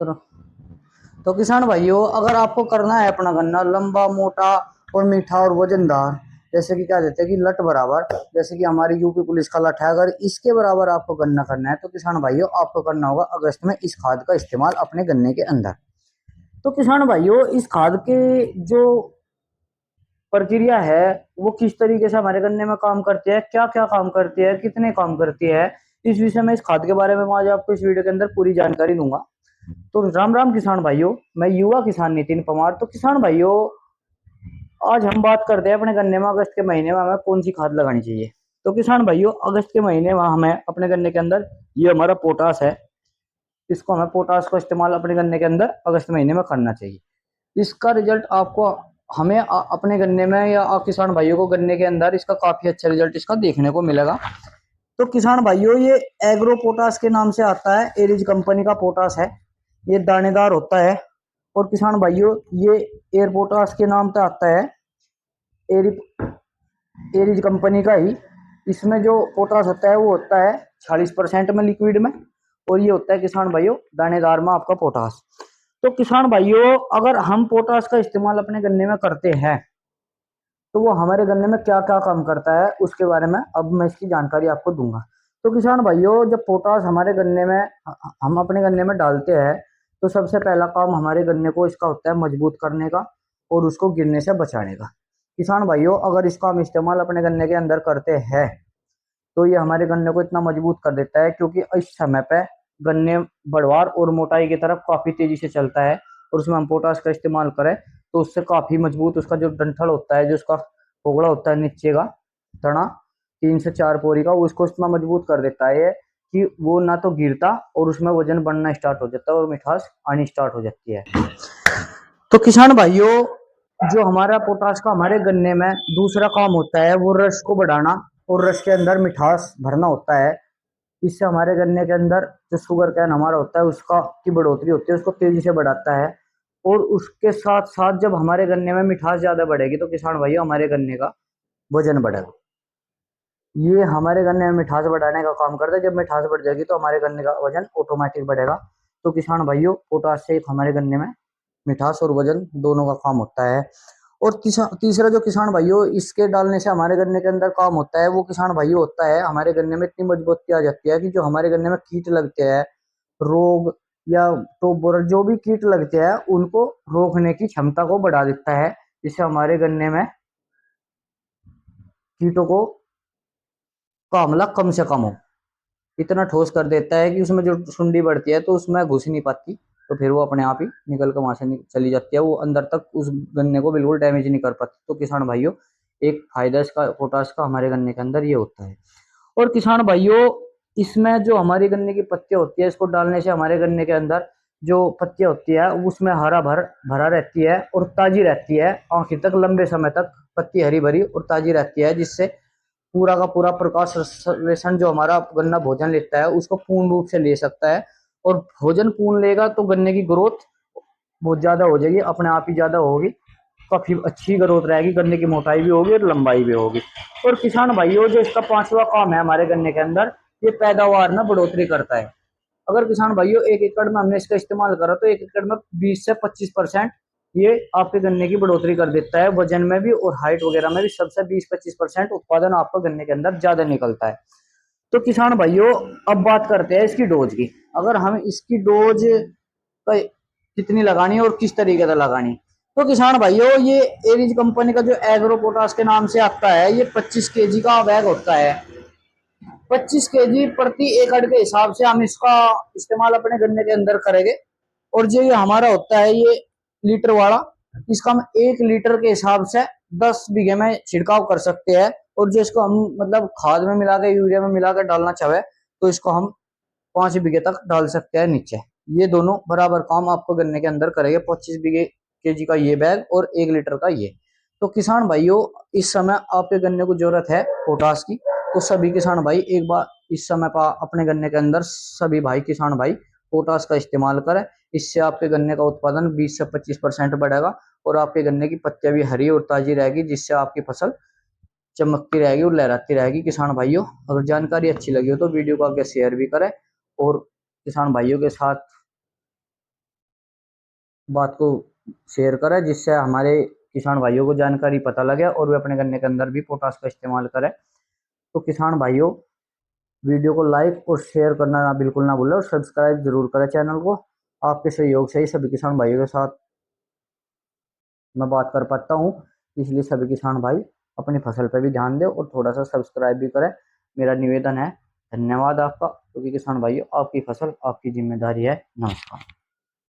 तो तो किसान भाइयों, अगर आपको करना है अपना गन्ना लंबा मोटा और मीठा और वजनदार, जैसे कि क्या देते हैं कि लट बराबर, जैसे कि हमारी यूपी पुलिस का लट है, अगर इसके बराबर आपको गन्ना करना है तो किसान भाइयों आपको करना होगा अगस्त में इस खाद का इस्तेमाल अपने गन्ने के अंदर। तो किसान भाइयों, इस खाद के जो प्रक्रिया है वो किस तरीके से हमारे गन्ने में काम करती है, क्या क्या काम करती है, कितने काम करती है, इस विषय में, इस खाद के बारे में मैं आज आपको इस वीडियो के अंदर पूरी जानकारी दूंगा। तो राम राम किसान भाइयों, मैं युवा किसान नितिन पवार। तो किसान भाइयों, आज हम बात करते हैं अपने गन्ने में अगस्त के महीने में हमें कौन सी खाद लगानी चाहिए। तो किसान भाइयों, अगस्त के महीने में हमें अपने गन्ने के अंदर, ये हमारा पोटास है, इसको हमें पोटास का इस्तेमाल अपने गन्ने के अंदर अगस्त महीने में करना चाहिए। इसका रिजल्ट आपको, हमें अपने गन्ने में या किसान भाइयों को गन्ने के अंदर इसका काफी अच्छा रिजल्ट इसका देखने को मिलेगा। तो किसान भाइयों, ये एग्रो पोटास के नाम से आता है, एरिज कंपनी का पोटास है, ये दानेदार होता है। और किसान भाइयों, ये एयर पोटास के नाम से आता है, एरी एरिज कंपनी का ही। इसमें जो पोटास होता है वो होता है 40% में लिक्विड में, और ये होता है किसान भाइयों दानेदार में आपका पोटास। तो किसान भाइयों, अगर हम पोटास का इस्तेमाल अपने गन्ने में करते हैं तो वो हमारे गन्ने में क्या क्या काम करता है उसके बारे में अब मैं इसकी जानकारी आपको दूंगा। तो किसान भाइयों, जब पोटास हमारे गन्ने में, हम अपने गन्ने में डालते हैं, तो सबसे पहला काम हमारे गन्ने को इसका होता है मजबूत करने का और उसको गिरने से बचाने का। किसान भाइयों, अगर इसका हम इस्तेमाल अपने गन्ने के अंदर करते हैं तो ये हमारे गन्ने को इतना मजबूत कर देता है, क्योंकि इस समय पे गन्ने बढ़वार और मोटाई की तरफ काफी तेजी से चलता है, और उसमें हम पोटास का इस्तेमाल करें तो उससे काफी मजबूत उसका जो डंठल होता है, जो उसका पोगड़ा होता है नीचे का तना, 3 से 4 पोरी का, उसको इतना मजबूत कर देता है कि वो ना तो गिरता और उसमें वजन बढ़ना स्टार्ट हो जाता है और मिठास आनी स्टार्ट हो जाती है। तो किसान भाइयों, जो हमारा पोटास का हमारे गन्ने में दूसरा काम होता है वो रस को बढ़ाना और रस के अंदर मिठास भरना होता है। इससे हमारे गन्ने के अंदर जो शुगर कैन हमारा होता है उसका की बढ़ोतरी होती है, उसको तेजी से बढ़ाता है। और उसके साथ साथ जब हमारे गन्ने में मिठास ज्यादा बढ़ेगी तो किसान भाइयों हमारे गन्ने का वजन बढ़ेगा। ये हमारे गन्ने में मिठास बढ़ाने का काम करता है। जब मिठास बढ़ जाएगी तो हमारे गन्ने का वजन ऑटोमेटिक बढ़ेगा। तो किसान भाइयों, पोटास से हमारे गन्ने में मिठास और वजन दोनों का काम होता है। और तीसरा जो किसान भाइयों इसके डालने से हमारे गन्ने के अंदर काम होता है वो किसान भाइयों होता है, हमारे गन्ने में इतनी मजबूती आ जाती है कि जो हमारे गन्ने में कीट लगते हैं, रोग या तो जो भी कीट लगते हैं उनको रोकने की क्षमता को बढ़ा देता है, जिससे हमारे गन्ने में कीटों को का हमला कम से कम हो। इतना ठोस कर देता है कि उसमें जो सुंडी बढ़ती है तो उसमें घुस नहीं पाती, तो फिर वो अपने आप ही निकल कर वहां से चली जाती है, वो अंदर तक उस गन्ने को बिल्कुल डैमेज नहीं कर पाती। तो किसान भाइयों, एक फायदा इसका पोटाश का हमारे गन्ने के अंदर ये होता है। और किसान भाइयों, इसमें जो हमारी गन्ने की पत्तियां होती है, इसको डालने से हमारे गन्ने के अंदर जो पत्तियां होती है उसमें हरा भरा रहती है और ताजी रहती है, आखिर तक लंबे समय तक पत्ती हरी भरी और ताजी रहती है, जिससे पूरा का पूरा प्रकाश संश्लेषण जो हमारा गन्ना भोजन लेता है उसको पूर्ण रूप से ले सकता है। और भोजन पूर्ण लेगा तो गन्ने की ग्रोथ बहुत ज्यादा हो जाएगी, अपने आप ही ज्यादा होगी, काफी अच्छी ग्रोथ रहेगी, गन्ने की मोटाई भी होगी और लंबाई भी होगी। और किसान भाइयों, जो इसका पांचवा काम है हमारे गन्ने के अंदर, ये पैदावार में बढ़ोतरी करता है। अगर किसान भाइयों 1 एकड़ में हमने इसका इस्तेमाल करा तो 1 एकड़ में 20 से 25% ये आपके गन्ने की बढ़ोतरी कर देता है, वजन में भी और हाइट वगैरह में भी, सबसे 20-25% उत्पादन आपका गन्ने के अंदर ज्यादा निकलता है। तो किसान भाइयों, अब बात करते हैं इसकी डोज की। अगर हम इसकी डोज का कितनी लगानी है और किस तरीके से लगानी, तो किसान भाइयों, ये एरिज कंपनी का जो एग्रो पोटास के नाम से आता है, ये 25 kg का बैग होता है। 25 kg प्रति एकड़ के हिसाब से हम इसका इस्तेमाल अपने गन्ने के अंदर करेंगे। और जो ये हमारा होता है ये लीटर वाला, इसका हम 1 लीटर के हिसाब से 10 बीघे में छिड़काव कर सकते हैं। और जो इसको हम मतलब खाद में मिला के, यूरिया में मिला के डालना चाहे तो इसको हम 5 बीघे तक डाल सकते हैं नीचे। ये दोनों बराबर काम आपको गन्ने के अंदर करेंगे, 25 kg का ये बैग और 1 लीटर का ये। तो किसान भाइयों, इस समय आपके गन्ने को जरूरत है पोटास की, तो सभी किसान भाई एक बार इस समय पर अपने गन्ने के अंदर सभी भाई किसान भाई पोटास का इस्तेमाल करें। इससे आपके गन्ने का उत्पादन 20 से 25% बढ़ेगा और आपके गन्ने की पत्तियां भी हरी और ताजी रहेगी, जिससे आपकी फसल चमकती रहेगी और लहराती रहेगी। किसान भाइयों, अगर जानकारी अच्छी लगी हो तो वीडियो को आगे शेयर भी करें और किसान भाइयों के साथ बात को शेयर करें, जिससे हमारे किसान भाइयों को जानकारी पता लगे और वे अपने गन्ने के अंदर भी पोटास का इस्तेमाल करें। तो किसान भाइयों, वीडियो को लाइक और शेयर करना ना बिल्कुल ना भूलें और सब्सक्राइब जरूर करें चैनल को। आपके सहयोग से ही सभी किसान भाइयों के साथ मैं बात कर पाता हूँ, इसलिए सभी किसान भाई अपनी फसल पे भी ध्यान दें और थोड़ा सा सब्सक्राइब भी करें, मेरा निवेदन है। धन्यवाद आपका, क्योंकि किसान भाइयों आपकी फसल आपकी जिम्मेदारी है। नमस्कार।